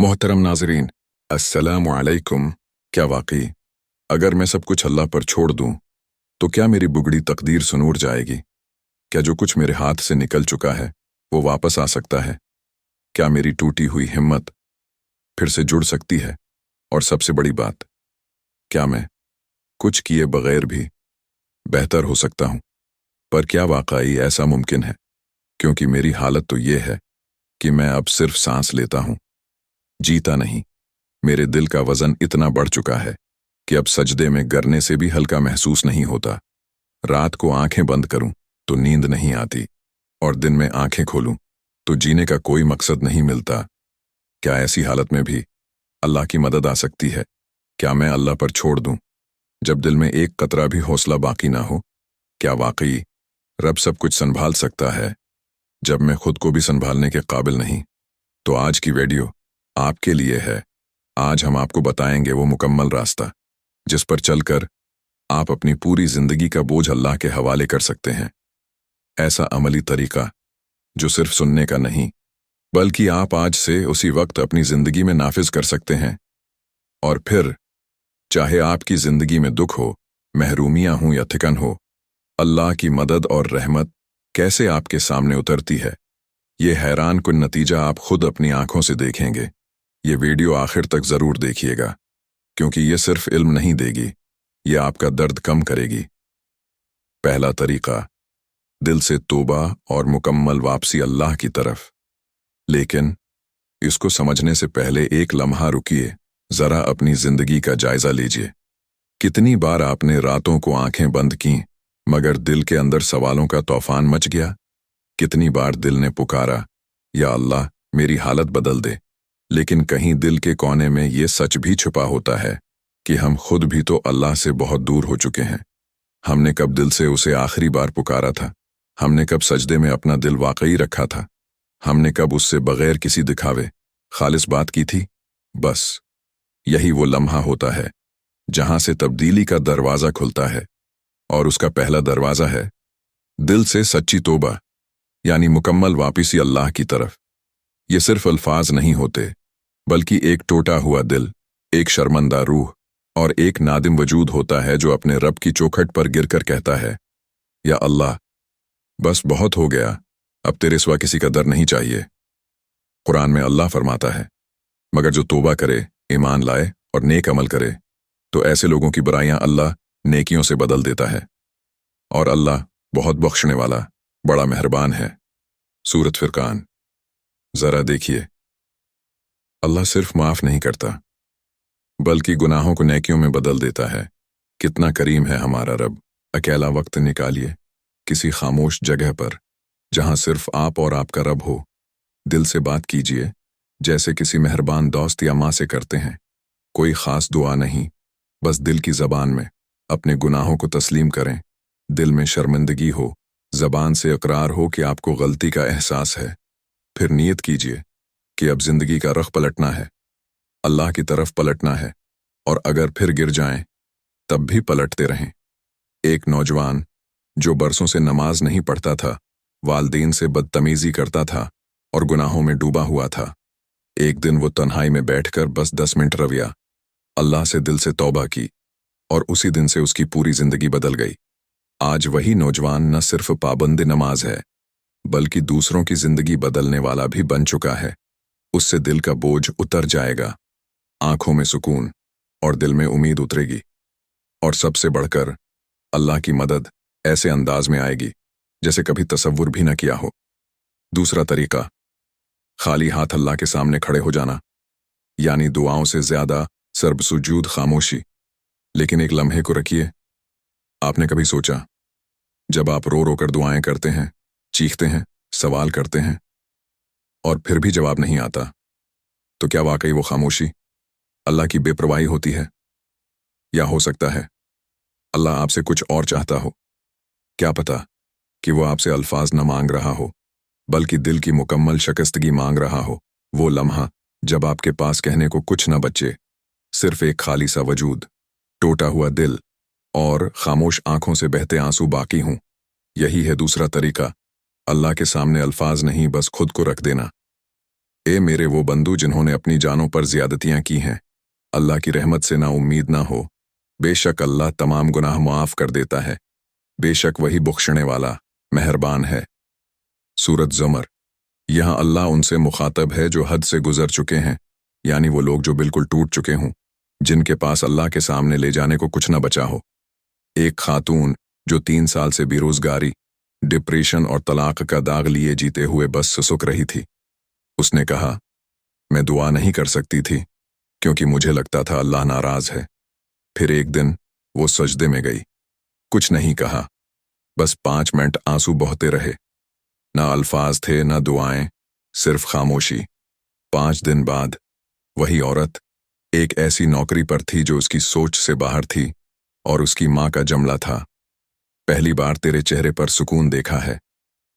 मोहतरम नाजरीन, अस्सलामु अलैकुम। क्या वाकई अगर मैं सब कुछ अल्लाह पर छोड़ दूं तो क्या मेरी बुगड़ी तकदीर सुनूर जाएगी? क्या जो कुछ मेरे हाथ से निकल चुका है वो वापस आ सकता है? क्या मेरी टूटी हुई हिम्मत फिर से जुड़ सकती है? और सबसे बड़ी बात, क्या मैं कुछ किए बगैर भी बेहतर हो सकता हूं? पर क्या वाकई ऐसा मुमकिन है? क्योंकि मेरी हालत तो ये है कि मैं अब सिर्फ सांस लेता हूं, जीता नहीं। मेरे दिल का वजन इतना बढ़ चुका है कि अब सजदे में गिरने से भी हल्का महसूस नहीं होता। रात को आंखें बंद करूं तो नींद नहीं आती, और दिन में आंखें खोलूं तो जीने का कोई मकसद नहीं मिलता। क्या ऐसी हालत में भी अल्लाह की मदद आ सकती है? क्या मैं अल्लाह पर छोड़ दूं जब दिल में एक कतरा भी हौसला बाकी ना हो? क्या वाकई रब सब कुछ संभाल सकता है जब मैं खुद को भी संभालने के काबिल नहीं? तो आज की वीडियो आपके लिए है। आज हम आपको बताएंगे वो मुकम्मल रास्ता जिस पर चलकर आप अपनी पूरी जिंदगी का बोझ अल्लाह के हवाले कर सकते हैं। ऐसा अमली तरीका जो सिर्फ सुनने का नहीं बल्कि आप आज से उसी वक्त अपनी जिंदगी में नाफिज कर सकते हैं। और फिर चाहे आपकी जिंदगी में दुख हो, महरूमियां हों या थिकन हो, अल्लाह की मदद और रहमत कैसे आपके सामने उतरती है, ये हैरान कुन नतीजा आप खुद अपनी आंखों से देखेंगे। ये वीडियो आखिर तक जरूर देखिएगा, क्योंकि ये सिर्फ इल्म नहीं देगी, ये आपका दर्द कम करेगी। पहला तरीका, दिल से तौबा और मुकम्मल वापसी अल्लाह की तरफ। लेकिन इसको समझने से पहले एक लम्हा रुकिए, जरा अपनी जिंदगी का जायजा लीजिए। कितनी बार आपने रातों को आंखें बंद की मगर दिल के अंदर सवालों का तूफान मच गया? कितनी बार दिल ने पुकारा, या अल्लाह मेरी हालत बदल दे, लेकिन कहीं दिल के कोने में ये सच भी छुपा होता है कि हम खुद भी तो अल्लाह से बहुत दूर हो चुके हैं। हमने कब दिल से उसे आखिरी बार पुकारा था? हमने कब सजदे में अपना दिल वाकई रखा था? हमने कब उससे बगैर किसी दिखावे खालिस बात की थी? बस यही वो लम्हा होता है जहां से तब्दीली का दरवाजा खुलता है। और उसका पहला दरवाजा है दिल से सच्ची तौबा, यानी मुकम्मल वापसी अल्लाह की तरफ। ये सिर्फ अल्फाज नहीं होते, बल्कि एक टूटा हुआ दिल, एक शर्मंदा रूह और एक नादिम वजूद होता है जो अपने रब की चौखट पर गिरकर कहता है, या अल्लाह बस बहुत हो गया, अब तेरे सिवा किसी का दर नहीं चाहिए। कुरान में अल्लाह फरमाता है, मगर जो तौबा करे, ईमान लाए और नेक अमल करे तो ऐसे लोगों की बुराइयां अल्लाह नेकियों से बदल देता है, और अल्लाह बहुत बख्शने वाला, बड़ा मेहरबान है। सूरत फुरकान। जरा देखिए, अल्लाह सिर्फ माफ नहीं करता बल्कि गुनाहों को नेकियों में बदल देता है। कितना करीम है हमारा रब। अकेला वक्त निकालिए किसी खामोश जगह पर जहां सिर्फ आप और आपका रब हो। दिल से बात कीजिए जैसे किसी मेहरबान दोस्त या माँ से करते हैं। कोई खास दुआ नहीं, बस दिल की जबान में अपने गुनाहों को तस्लीम करें। दिल में शर्मिंदगी हो, जबान से इकरार हो कि आपको गलती का एहसास है। फिर नियत कीजिए कि अब जिंदगी का रुख पलटना है, अल्लाह की तरफ पलटना है, और अगर फिर गिर जाएं तब भी पलटते रहें। एक नौजवान जो बरसों से नमाज नहीं पढ़ता था, वालदेन से बदतमीजी करता था और गुनाहों में डूबा हुआ था, एक दिन वो तन्हाई में बैठकर बस 10 मिनट रविया अल्लाह से दिल से तौबा की, और उसी दिन से उसकी पूरी जिंदगी बदल गई। आज वही नौजवान न सिर्फ पाबंद नमाज है बल्कि दूसरों की जिंदगी बदलने वाला भी बन चुका है। उससे दिल का बोझ उतर जाएगा, आंखों में सुकून और दिल में उम्मीद उतरेगी, और सबसे बढ़कर अल्लाह की मदद ऐसे अंदाज में आएगी जैसे कभी तसव्वुर भी न किया हो। दूसरा तरीका, खाली हाथ अल्लाह के सामने खड़े हो जाना, यानी दुआओं से ज्यादा सर्ब सुजूद खामोशी। लेकिन एक लम्हे को रखिए, आपने कभी सोचा जब आप रो रो कर दुआएं करते हैं, चीखते हैं, सवाल करते हैं और फिर भी जवाब नहीं आता, तो क्या वाकई वो खामोशी अल्लाह की बेपरवाही होती है? या हो सकता है अल्लाह आपसे कुछ और चाहता हो? क्या पता कि वो आपसे अल्फाज न मांग रहा हो बल्कि दिल की मुकम्मल शिकस्तगी मांग रहा हो। वो लम्हा जब आपके पास कहने को कुछ न बचे, सिर्फ एक खाली सा वजूद, टूटा हुआ दिल और खामोश आंखों से बहते आंसू बाकी हों। यही है दूसरा तरीका, अल्लाह के सामने अल्फाज नहीं बस खुद को रख देना। ए मेरे वो बंधु जिन्होंने अपनी जानों पर ज्यादतियां की हैं, अल्लाह की रहमत से ना उम्मीद ना हो। बेशक अल्लाह तमाम गुनाह मुआफ कर देता है। बेशक वही बख्शने वाला मेहरबान है। सूरत ज़ुमर। यहाँ अल्लाह उनसे मुखातब है जो हद से गुजर चुके हैं, यानी वो लोग जो बिल्कुल टूट चुके हों, जिनके पास अल्लाह के सामने ले जाने को कुछ न बचा हो। एक खातून जो 3 साल से बेरोजगारी, डिप्रेशन और तलाक का दाग लिए जीते हुए बस सुसुक रही थी। उसने कहा, मैं दुआ नहीं कर सकती थी क्योंकि मुझे लगता था अल्लाह नाराज है। फिर एक दिन वो सजदे में गई, कुछ नहीं कहा, बस 5 मिनट आंसू बहते रहे। ना अल्फाज थे ना दुआएं, सिर्फ खामोशी। 5 दिन बाद वही औरत एक ऐसी नौकरी पर थी जो उसकी सोच से बाहर थी और उसकी माँ का जमला था। पहली बार तेरे चेहरे पर सुकून देखा है।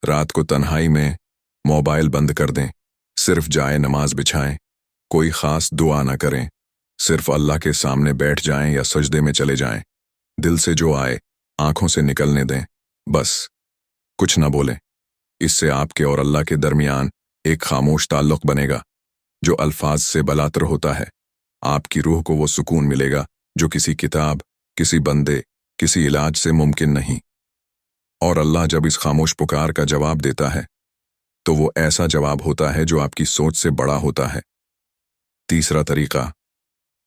रात को तन्हाई में मोबाइल बंद कर दें, सिर्फ जाए नमाज बिछाएं, कोई खास दुआ ना करें, सिर्फ अल्लाह के सामने बैठ जाएं या सजदे में चले जाएं। दिल से जो आए आंखों से निकलने दें, बस कुछ ना बोलें। इससे आपके और अल्लाह के दरमियान एक खामोश ताल्लुक बनेगा जो अल्फाज से बलातर होता है। आपकी रूह को वो सुकून मिलेगा जो किसी किताब, किसी बंदे, किसी इलाज से मुमकिन नहीं। और अल्लाह जब इस खामोश पुकार का जवाब देता है तो वो ऐसा जवाब होता है जो आपकी सोच से बड़ा होता है। तीसरा तरीका,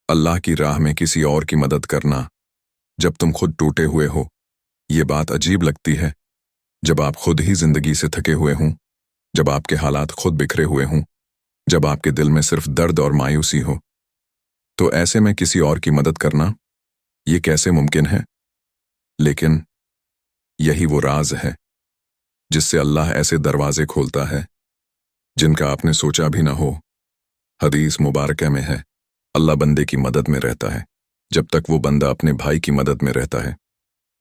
अल्लाह की राह में किसी और की मदद करना जब तुम खुद टूटे हुए हो। ये बात अजीब लगती है जब आप खुद ही जिंदगी से थके हुए हों, जब आपके हालात खुद बिखरे हुए हों, जब आपके दिल में सिर्फ दर्द और मायूसी हो। तो ऐसे में किसी और की मदद करना, ये कैसे मुमकिन है? लेकिन यही वो राज है जिससे अल्लाह ऐसे दरवाजे खोलता है जिनका आपने सोचा भी ना हो। हदीस मुबारका में है, अल्लाह बंदे की मदद में रहता है जब तक वो बंदा अपने भाई की मदद में रहता है।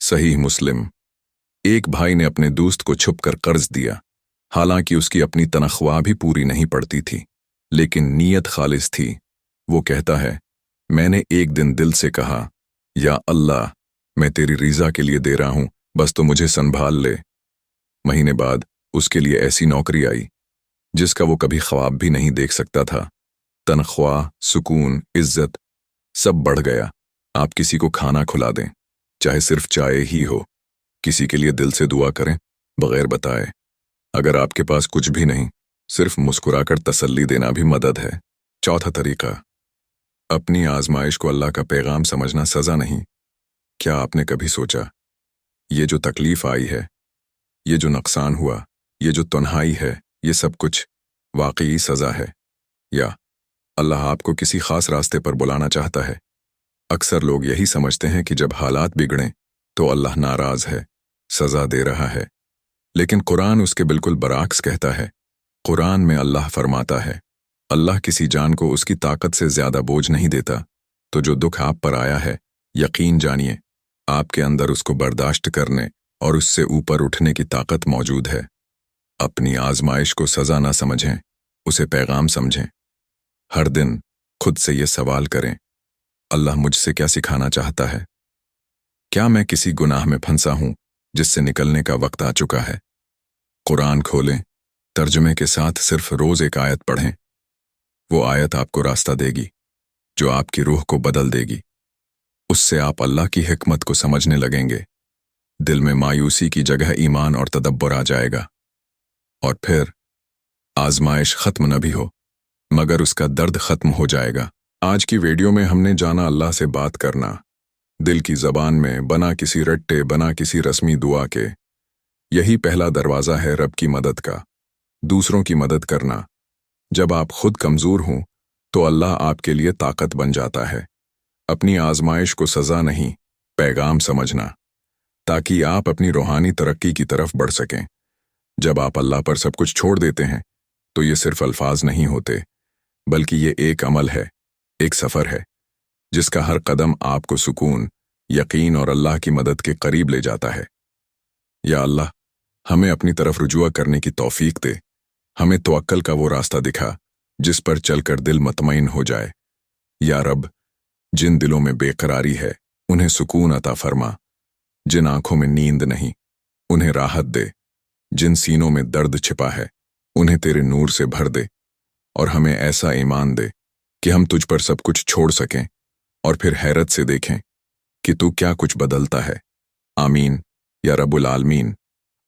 सही मुस्लिम। एक भाई ने अपने दोस्त को छुपकर कर्ज दिया, हालांकि उसकी अपनी तनख्वाह भी पूरी नहीं पड़ती थी, लेकिन नीयत खालिस थी। वो कहता है, मैंने एक दिन दिल से कहा, या अल्लाह, मैं तेरी रिज़ा के लिए दे रहा हूं, बस तो मुझे संभाल ले। महीने बाद उसके लिए ऐसी नौकरी आई जिसका वो कभी ख्वाब भी नहीं देख सकता था। तनख्वाह, सुकून, इज्जत सब बढ़ गया। आप किसी को खाना खुला दें, चाहे सिर्फ चाय ही हो, किसी के लिए दिल से दुआ करें बगैर बताए। अगर आपके पास कुछ भी नहीं, सिर्फ मुस्कुराकर तसल्ली देना भी मदद है। चौथा तरीका, अपनी आजमाइश को अल्लाह का पैगाम समझना सजा नहीं। क्या आपने कभी सोचा, ये जो तकलीफ आई है, ये जो नुकसान हुआ, ये जो तन्हाई है, ये सब कुछ वाकई सजा है, या अल्लाह आपको किसी खास रास्ते पर बुलाना चाहता है? अक्सर लोग यही समझते हैं कि जब हालात बिगड़ें तो अल्लाह नाराज है, सजा दे रहा है। लेकिन कुरान उसके बिल्कुल बराक्स कहता है। कुरान में अल्लाह फरमाता है, अल्लाह किसी जान को उसकी ताकत से ज्यादा बोझ नहीं देता। तो जो दुख आप पर आया है, यकीन जानिए आपके अंदर उसको बर्दाश्त करने और उससे ऊपर उठने की ताकत मौजूद है। अपनी आजमाइश को सजा ना समझें, उसे पैगाम समझें। हर दिन खुद से ये सवाल करें, अल्लाह मुझसे क्या सिखाना चाहता है? क्या मैं किसी गुनाह में फंसा हूं जिससे निकलने का वक्त आ चुका है? कुरान खोलें, तर्जुमे के साथ सिर्फ रोज एक आयत पढ़ें। वो आयत आपको रास्ता देगी जो आपकी रूह को बदल देगी। उससे आप अल्लाह की हिकमत को समझने लगेंगे। दिल में मायूसी की जगह ईमान और तदब्बर आ जाएगा। और फिर आजमाइश खत्म न भी हो मगर उसका दर्द खत्म हो जाएगा। आज की वीडियो में हमने जाना अल्लाह से बात करना, दिल की ज़बान में, बना किसी रट्टे, बना किसी रस्मी दुआ के। यही पहला दरवाज़ा है रब की मदद का। दूसरों की मदद करना। जब आप खुद कमज़ोर हों तो अल्लाह आपके लिए ताकत बन जाता है। अपनी आजमाइश को सज़ा नहीं, पैगाम समझना, ताकि आप अपनी रूहानी तरक्की की तरफ बढ़ सकें। जब आप अल्लाह पर सब कुछ छोड़ देते हैं तो ये सिर्फ अल्फाज नहीं होते, बल्कि ये एक अमल है, एक सफ़र है जिसका हर कदम आपको सुकून, यकीन और अल्लाह की मदद के करीब ले जाता है। या अल्लाह, हमें अपनी तरफ रुजुआ करने की तौफीक दे। हमें तवक्कल का वो रास्ता दिखा जिस पर चलकर दिल मुतमईन हो जाए। या रब, जिन दिलों में बेकरारी है उन्हें सुकून अता फरमा। जिन आंखों में नींद नहीं उन्हें राहत दे। जिन सीनों में दर्द छिपा है उन्हें तेरे नूर से भर दे। اور ہمیں ایسا ایمان دے کہ ہم تجھ پر سب کچھ چھوڑ سکیں اور پھر حیرت سے دیکھیں کہ تو کیا کچھ بدلتا ہے۔ آمین یا رب العالمین۔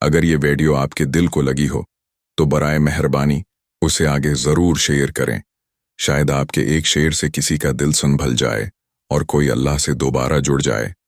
اگر یہ ویڈیو آپ کے دل کو لگی ہو تو برائے مہربانی اسے آگے ضرور شیئر کریں۔ شاید آپ کے ایک شیئر سے کسی کا دل سنبھل جائے اور کوئی اللہ سے دوبارہ جڑ جائے۔